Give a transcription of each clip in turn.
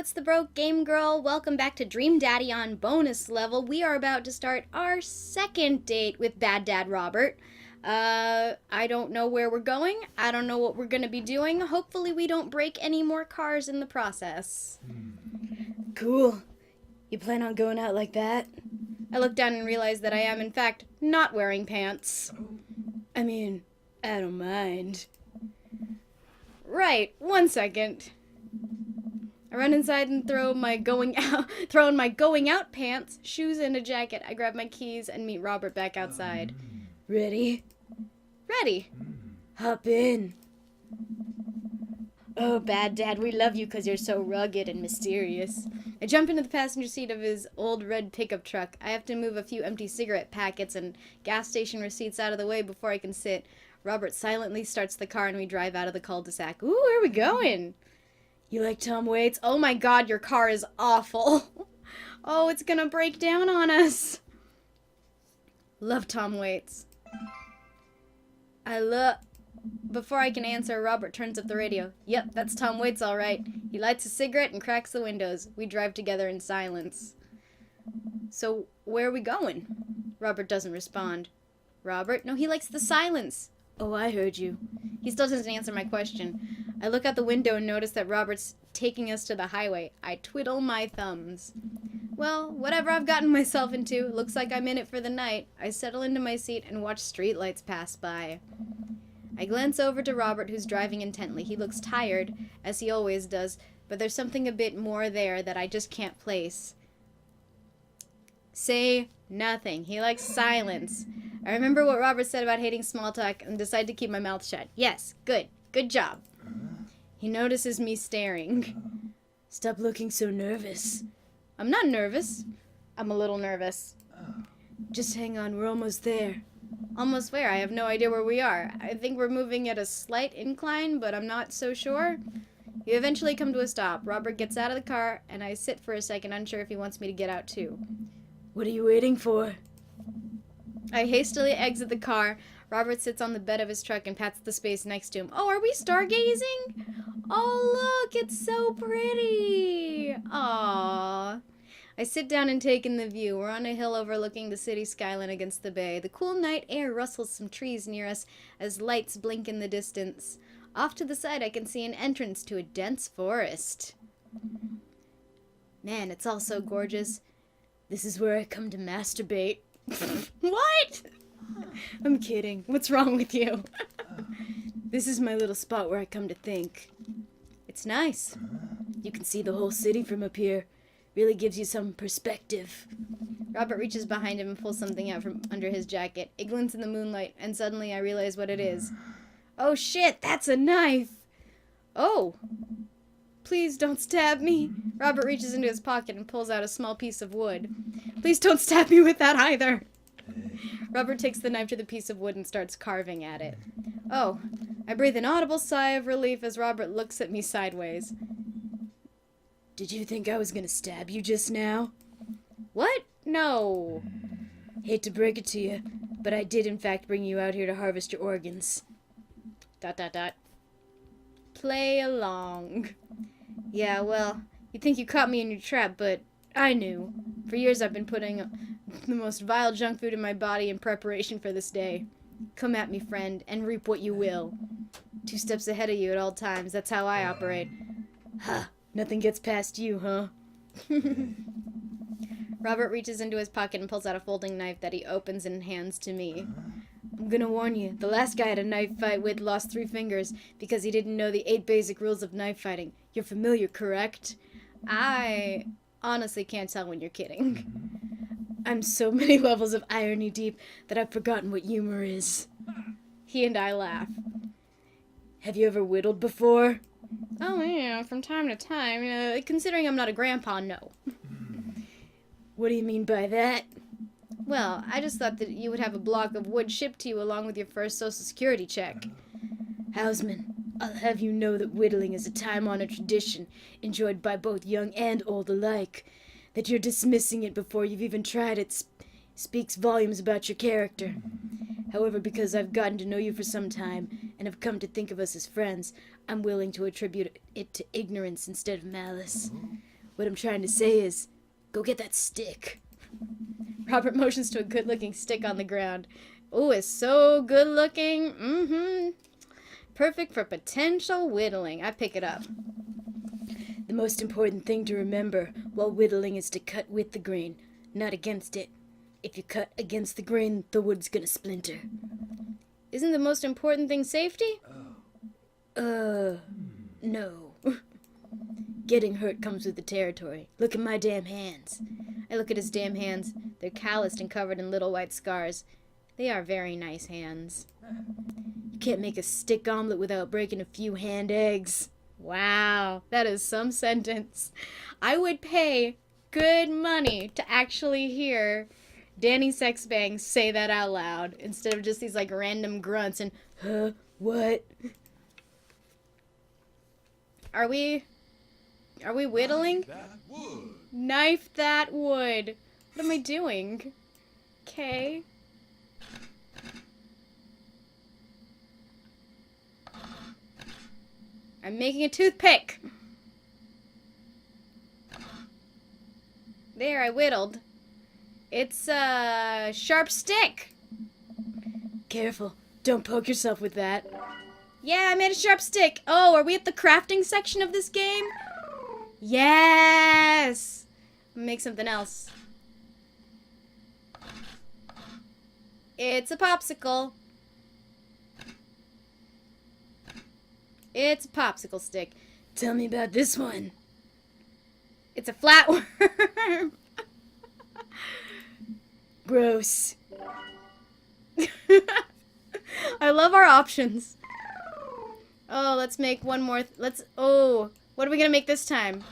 it's the Broke Game Girl. Welcome back to Dream Daddy on bonus level. We are about to start our second date with Bad Dad Robert. I don't know where we're going. I don't know what we're gonna be doing. Hopefully we don't break any more cars in the process. Cool. You plan on going out like that? I look down and realize that I am, in fact, not wearing pants. I mean, I don't mind. Right, 1 second. I run inside and throw in my going out pants, shoes, and a jacket. I grab my keys and meet Robert back outside. Ready? Ready. Hop in. Oh, Bad Dad, we love you because you're so rugged and mysterious. I jump into the passenger seat of his old red pickup truck. I have to move a few empty cigarette packets and gas station receipts out of the way before I can sit. Robert silently starts the car and we drive out of the cul-de-sac. Ooh, where are we going? You like Tom Waits? Oh my god, your car is awful. Oh, it's gonna break down on us. Love Tom Waits. Before I can answer, Robert turns up the radio. Yep, that's Tom Waits all right. He lights a cigarette and cracks the windows. We drive together in silence. So, where are we going? Robert doesn't respond. Robert? No, he likes the silence. Oh, I heard you. He still doesn't answer my question. I look out the window and notice that Robert's taking us to the highway. I twiddle my thumbs. Well, whatever I've gotten myself into, looks like I'm in it for the night. I settle into my seat and watch streetlights pass by. I glance over to Robert, who's driving intently. He looks tired, as he always does, but there's something a bit more there that I just can't place. Say nothing. He likes silence. I remember what Robert said about hating small talk and decide to keep my mouth shut. Yes, good. Good job. He notices me staring. Stop looking so nervous. I'm not nervous. I'm a little nervous. Just hang on, we're almost there. Almost where? I have no idea where we are. I think we're moving at a slight incline, but I'm not so sure. We eventually come to a stop. Robert gets out of the car, and I sit for a second, unsure if he wants me to get out too. What are you waiting for? I hastily exit the car. Robert sits on the bed of his truck and pats the space next to him. Oh, are we stargazing? Oh, look, it's so pretty. Aww. I sit down and take in the view. We're on a hill overlooking the city skyline against the bay. The cool night air rustles some trees near us as lights blink in the distance. Off to the side, I can see an entrance to a dense forest. Man, it's all so gorgeous. This is where I come to masturbate. What? I'm kidding. What's wrong with you? This is my little spot where I come to think. It's nice. You can see the whole city from up here. Really gives you some perspective. Robert reaches behind him and pulls something out from under his jacket. It glints in the moonlight, and suddenly I realize what it is. Oh shit, that's a knife! Oh. Please don't stab me. Robert reaches into his pocket and pulls out a small piece of wood. Please don't stab me with that either. Robert takes the knife to the piece of wood and starts carving at it. Oh. I breathe an audible sigh of relief as Robert looks at me sideways. Did you think I was gonna stab you just now? What? No. Hate to break it to you, but I did in fact bring you out here to harvest your organs. ... Play along. Yeah, well, you think you caught me in your trap, but I knew. For years I've been putting the most vile junk food in my body in preparation for this day. Come at me, friend, and reap what you will. 2 steps ahead of you at all times. That's how I operate. Ha! Nothing gets past you, huh? Robert reaches into his pocket and pulls out a folding knife that he opens and hands to me. I'm gonna warn you, the last guy I had a knife fight with lost 3 fingers because he didn't know the 8 basic rules of knife fighting. You're familiar, correct? I honestly can't tell when you're kidding. I'm so many levels of irony deep that I've forgotten what humor is. He and I laugh. Have you ever whittled before? Oh, yeah, from time to time. Considering I'm not a grandpa, no. What do you mean by that? Well, I just thought that you would have a block of wood shipped to you along with your first Social Security check. Houseman, I'll have you know that whittling is a time-honored tradition enjoyed by both young and old alike. That you're dismissing it before you've even tried it speaks volumes about your character. However, because I've gotten to know you for some time and have come to think of us as friends, I'm willing to attribute it to ignorance instead of malice. What I'm trying to say is, go get that stick. Robert motions to a good-looking stick on the ground. Ooh, it's so good-looking. Mm-hmm. Perfect for potential whittling. I pick it up. The most important thing to remember while whittling is to cut with the grain, not against it. If you cut against the grain, the wood's gonna splinter. Isn't the most important thing safety? No. Getting hurt comes with the territory. Look at my damn hands. I look at his damn hands. They're calloused and covered in little white scars. They are very nice hands. You can't make a stick omelet without breaking a few hand eggs. Wow, that is some sentence. I would pay good money to actually hear Danny Sexbang say that out loud instead of just these like random grunts and, huh, what? Are we whittling? Knife that wood. What am I doing? Okay. I'm making a toothpick. There, I whittled. It's a sharp stick. Careful. Don't poke yourself with that. Yeah, I made a sharp stick. Oh, are we at the crafting section of this game? Yes! Make something else. It's a popsicle. It's a popsicle stick. Tell me about this one. It's a flatworm. Gross. I love our options. Oh, let's make one more. Oh, what are we gonna make this time?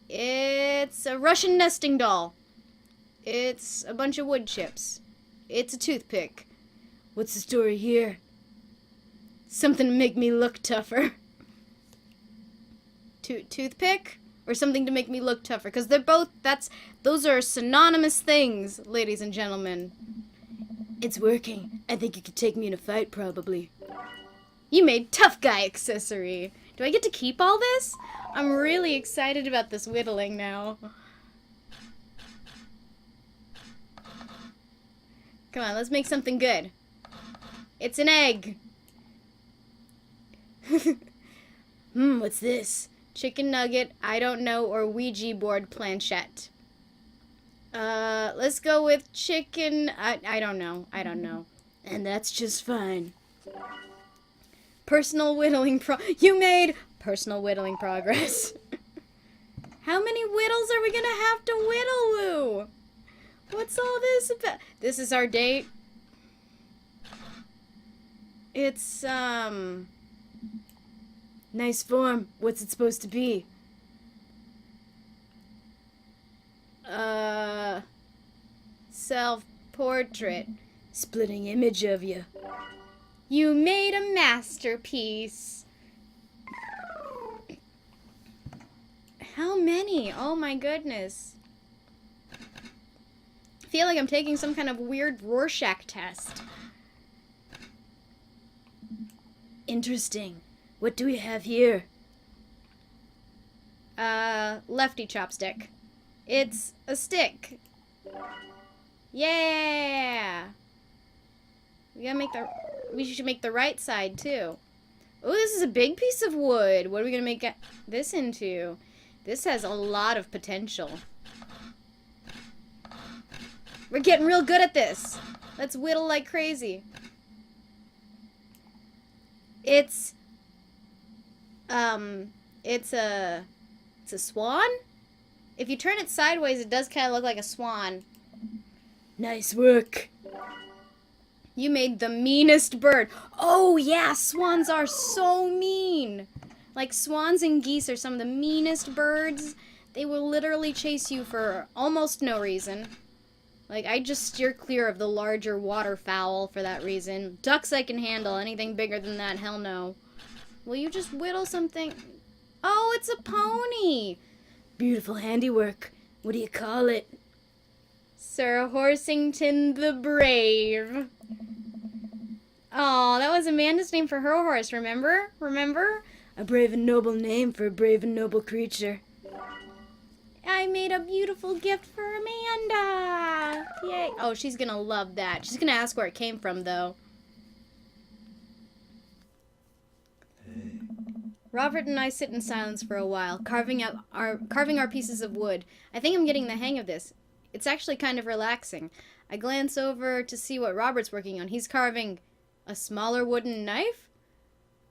It's a Russian nesting doll. It's a bunch of wood chips. It's a toothpick. What's the story here? Something to make me look tougher. Toothpick? Or something to make me look tougher? Because they're both, those are synonymous things, ladies and gentlemen. It's working. I think you could take me in a fight, probably. You made tough guy accessory. Do I get to keep all this? I'm really excited about this whittling now. Come on, let's make something good. It's an egg. What's this? Chicken nugget, I don't know, or Ouija board planchette. Let's go with chicken. I don't know. I don't know. And that's just fine. Personal whittling You made personal whittling progress. How many whittles are we gonna have to whittle, Lou? What's all this about? This is our date. It's, nice form. What's it supposed to be? Self-portrait. Splitting image of you. You made a masterpiece. How many? Oh my goodness. I feel like I'm taking some kind of weird Rorschach test. Interesting. What do we have here? Lefty chopstick. It's a stick. Yeah! We should make the right side, too. Oh, this is a big piece of wood. What are we gonna make this into? This has a lot of potential. We're getting real good at this. Let's whittle like crazy. It's a swan? If you turn it sideways, it does kind of look like a swan. Nice work. You made the meanest bird. Oh, yeah, swans are so mean. Like, swans and geese are some of the meanest birds. They will literally chase you for almost no reason. Like, I just steer clear of the larger waterfowl for that reason. Ducks I can handle. Anything bigger than that, hell no. Will you just whittle something? Oh, it's a pony. Beautiful handiwork. What do you call it? Sir Horsington the Brave. Oh, that was Amanda's name for her horse, remember? Remember? A brave and noble name for a brave and noble creature. I made a beautiful gift for Amanda. Yay. Oh, she's gonna love that. She's gonna ask where it came from, though. Robert and I sit in silence for a while, carving our pieces of wood. I think I'm getting the hang of this. It's actually kind of relaxing. I glance over to see what Robert's working on. He's carving a smaller wooden knife?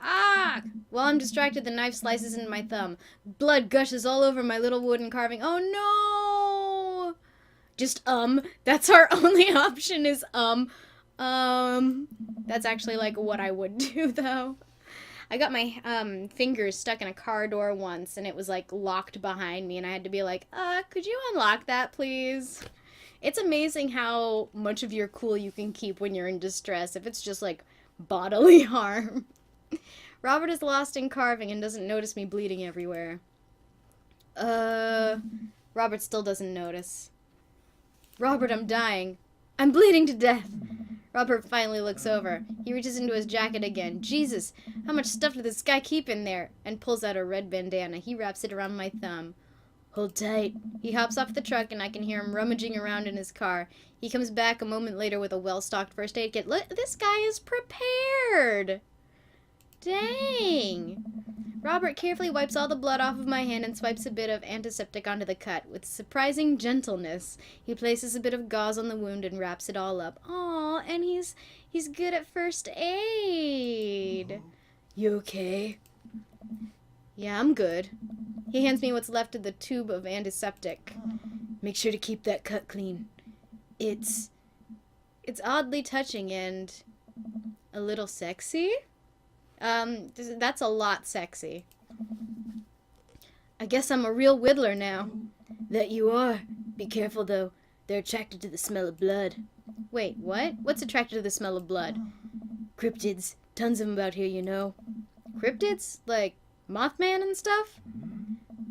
Ah! While I'm distracted, the knife slices into my thumb. Blood gushes all over my little wooden carving. Oh no! Just, that's our only option is, That's actually, like, what I would do, though. I got my, fingers stuck in a car door once, and it was, like, locked behind me, and I had to be like, could you unlock that, please? It's amazing how much of your cool you can keep when you're in distress, if it's just, like, bodily harm. Robert is lost in carving and doesn't notice me bleeding everywhere. Robert still doesn't notice. Robert, I'm dying. I'm bleeding to death. Robert finally looks over. He reaches into his jacket again. Jesus, how much stuff did this guy keep in there? And pulls out a red bandana. He wraps it around my thumb. Hold tight. He hops off the truck and I can hear him rummaging around in his car. He comes back a moment later with a well-stocked first aid kit. Look, this guy is prepared. Dang. Robert carefully wipes all the blood off of my hand and swipes a bit of antiseptic onto the cut. With surprising gentleness, he places a bit of gauze on the wound and wraps it all up. Aw, and he's good at first aid. You okay? Yeah, I'm good. He hands me what's left of the tube of antiseptic. Make sure to keep that cut clean. It's oddly touching and a little sexy. That's a lot sexy. I guess I'm a real whittler now. That you are. Be careful, though. They're attracted to the smell of blood. Wait, what? What's attracted to the smell of blood? Cryptids. Tons of them about here, you know. Cryptids? Like Mothman and stuff?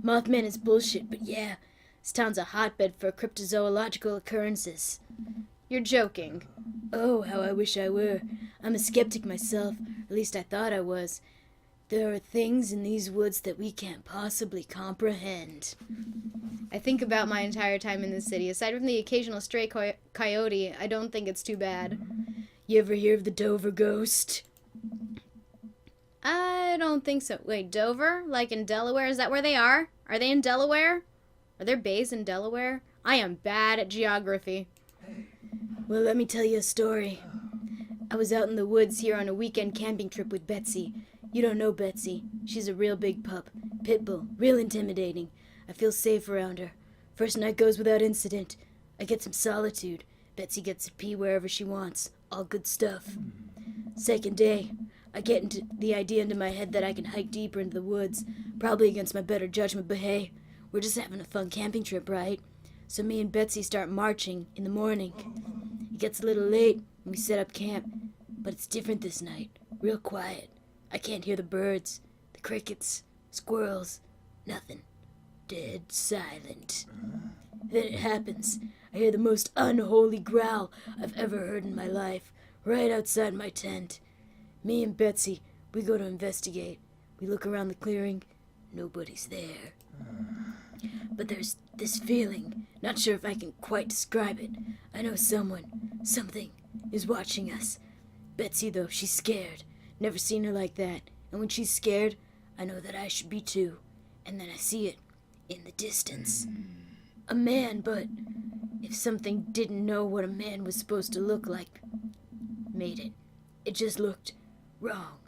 Mothman is bullshit, but yeah. This town's a hotbed for cryptozoological occurrences. You're joking. Oh, how I wish I were. I'm a skeptic myself. At least I thought I was. There are things in these woods that we can't possibly comprehend. I think about my entire time in this city. Aside from the occasional stray coyote, I don't think it's too bad. You ever hear of the Dover ghost? I don't think so. Wait, Dover? Like in Delaware? Is that where they are? Are they in Delaware? Are there bays in Delaware? I am bad at geography. Well, let me tell you a story. I was out in the woods here on a weekend camping trip with Betsy. You don't know Betsy. She's a real big pup. Pitbull. Real intimidating. I feel safe around her. First night goes without incident. I get some solitude. Betsy gets to pee wherever she wants. All good stuff. Second day, I get into the idea into my head that I can hike deeper into the woods. Probably against my better judgment, but hey, we're just having a fun camping trip, right? So me and Betsy start marching in the morning. It gets a little late, and we set up camp. But it's different this night. Real quiet. I can't hear the birds, the crickets, squirrels, nothing. Dead silent. Then it happens. I hear the most unholy growl I've ever heard in my life, right outside my tent. Me and Betsy, we go to investigate. We look around the clearing. Nobody's there. But there's this feeling. Not sure if I can quite describe it. I know something is watching us. Betsy, though, she's scared. Never seen her like that. And when she's scared, I know that I should be too. And then I see it in the distance. A man, but if something didn't know what a man was supposed to look like, made it. It just looked wrong.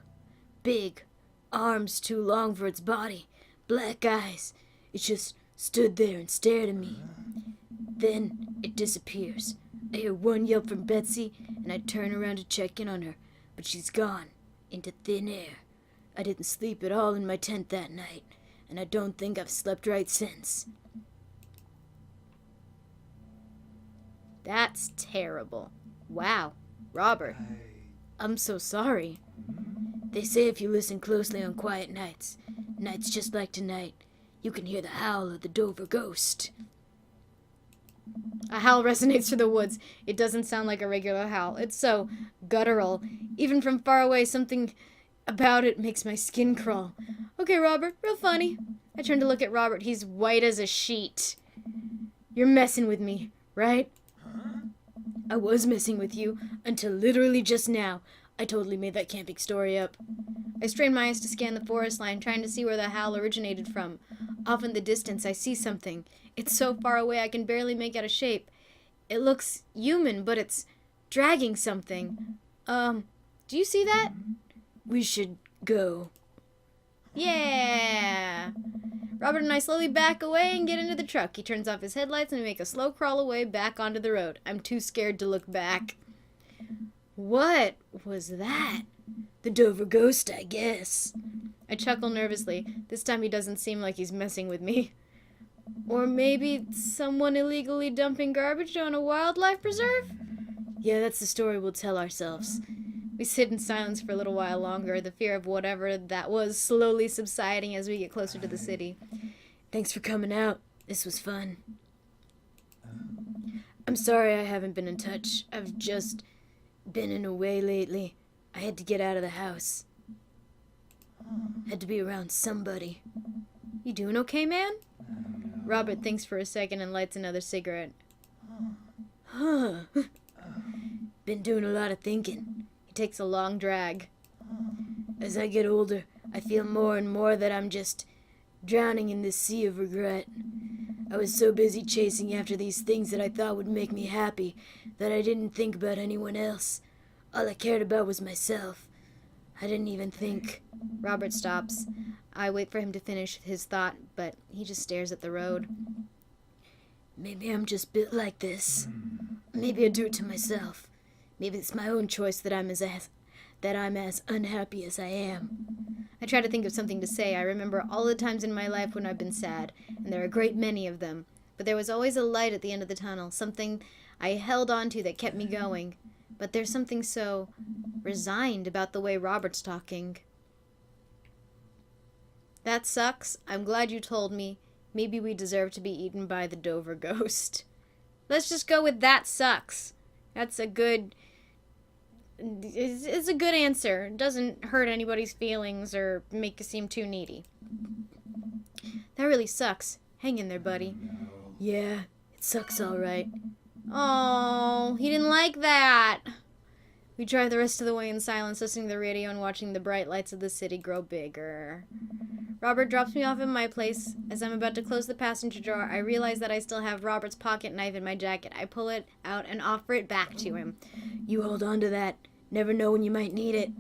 Big, arms too long for its body, black eyes. It just stood there and stared at me. Then it disappears. I hear one yelp from Betsy, and I turn around to check in on her, but she's gone into thin air. I didn't sleep at all in my tent that night, and I don't think I've slept right since. That's terrible. Wow. Robert. I'm so sorry. They say if you listen closely on quiet nights just like tonight, you can hear the howl of the Dover ghost. A howl resonates through the woods. It doesn't sound like a regular howl. It's so guttural. Even from far away, something about it makes my skin crawl. Okay, Robert, real funny. I turn to look at Robert. He's white as a sheet. You're messing with me, right? I was messing with you until literally just now. I totally made that camping story up. I strain my eyes to scan the forest line, trying to see where the howl originated from. Off in the distance, I see something. It's so far away I can barely make out a shape. It looks human, but it's dragging something. Do you see that? We should go. Yeah! Robert and I slowly back away and get into the truck. He turns off his headlights and we make a slow crawl away back onto the road. I'm too scared to look back. What was that? The Dover ghost, I guess. I chuckle nervously. This time he doesn't seem like he's messing with me. Or maybe someone illegally dumping garbage down a wildlife preserve? Yeah, that's the story we'll tell ourselves. We sit in silence for a little while longer, the fear of whatever that was slowly subsiding as we get closer to the city. Thanks for coming out. This was fun. I'm sorry I haven't been in touch. I've just been in a way lately. I had to get out of the house. Had to be around somebody. You doing okay, man? Robert thinks for a second and lights another cigarette. Huh. Been doing a lot of thinking. He takes a long drag. As I get older, I feel more and more that I'm just drowning in this sea of regret. I was so busy chasing after these things that I thought would make me happy that I didn't think about anyone else. All I cared about was myself. I didn't even think. Robert stops. I wait for him to finish his thought, but he just stares at the road. Maybe I'm just built like this. Maybe I do it to myself. Maybe it's my own choice that I'm as unhappy as I am. I try to think of something to say. I remember all the times in my life when I've been sad, and there are a great many of them. But there was always a light at the end of the tunnel, something I held on to that kept me going. But there's something so resigned about the way Robert's talking. That sucks. I'm glad you told me. Maybe we deserve to be eaten by the Dover ghost. Let's just go with that sucks. That's a good... It's a good answer. It doesn't hurt anybody's feelings or make you seem too needy. That really sucks. Hang in there, buddy. Yeah, it sucks all right. Oh, he didn't like that. We drive the rest of the way in silence, listening to the radio and watching the bright lights of the city grow bigger. Robert drops me off in my place. As I'm about to close the passenger door, I realize that I still have Robert's pocket knife in my jacket. I pull it out and offer it back to him. You hold on to that. Never know when you might need it.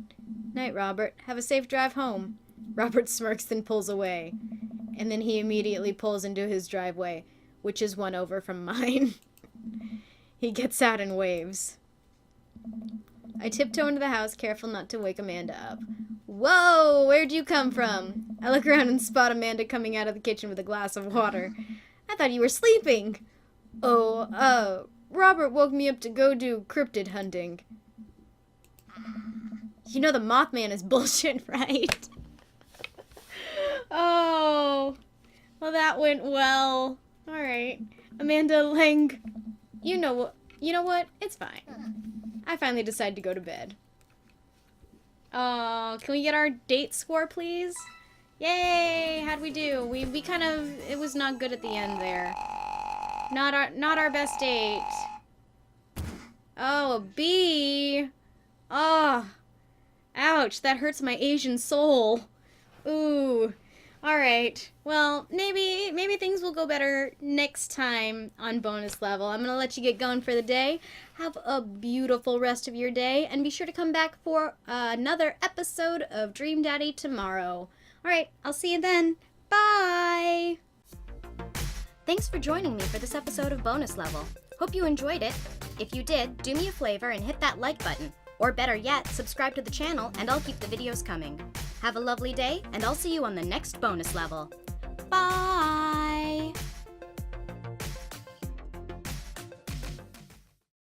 Night, Robert. Have a safe drive home. Robert smirks, then pulls away. And then he immediately pulls into his driveway, which is one over from mine. He gets out and waves. I tiptoe into the house, careful not to wake Amanda up. Whoa, where'd you come from? I look around and spot Amanda coming out of the kitchen with a glass of water. I thought you were sleeping. Oh, Robert woke me up to go do cryptid hunting. You know the Mothman is bullshit, right? Oh, well that went well. All right, Amanda Lang. You know what? It's fine. I finally decide to go to bed. Oh, can we get our date score, please? Yay! How'd we do? We kind of, it was not good at the end there. Not our best date. Oh, a B. Oh, ouch! That hurts my Asian soul. Ooh. All right. Well, maybe things will go better next time on Bonus Level. I'm gonna let you get going for the day. Have a beautiful rest of your day, and be sure to come back for another episode of Dream Daddy tomorrow. All right. I'll see you then. Bye. Thanks for joining me for this episode of Bonus Level. Hope you enjoyed it. If you did, do me a favor and hit that like button. Or better yet, subscribe to the channel and I'll keep the videos coming. Have a lovely day, and I'll see you on the next Bonus Level. Bye!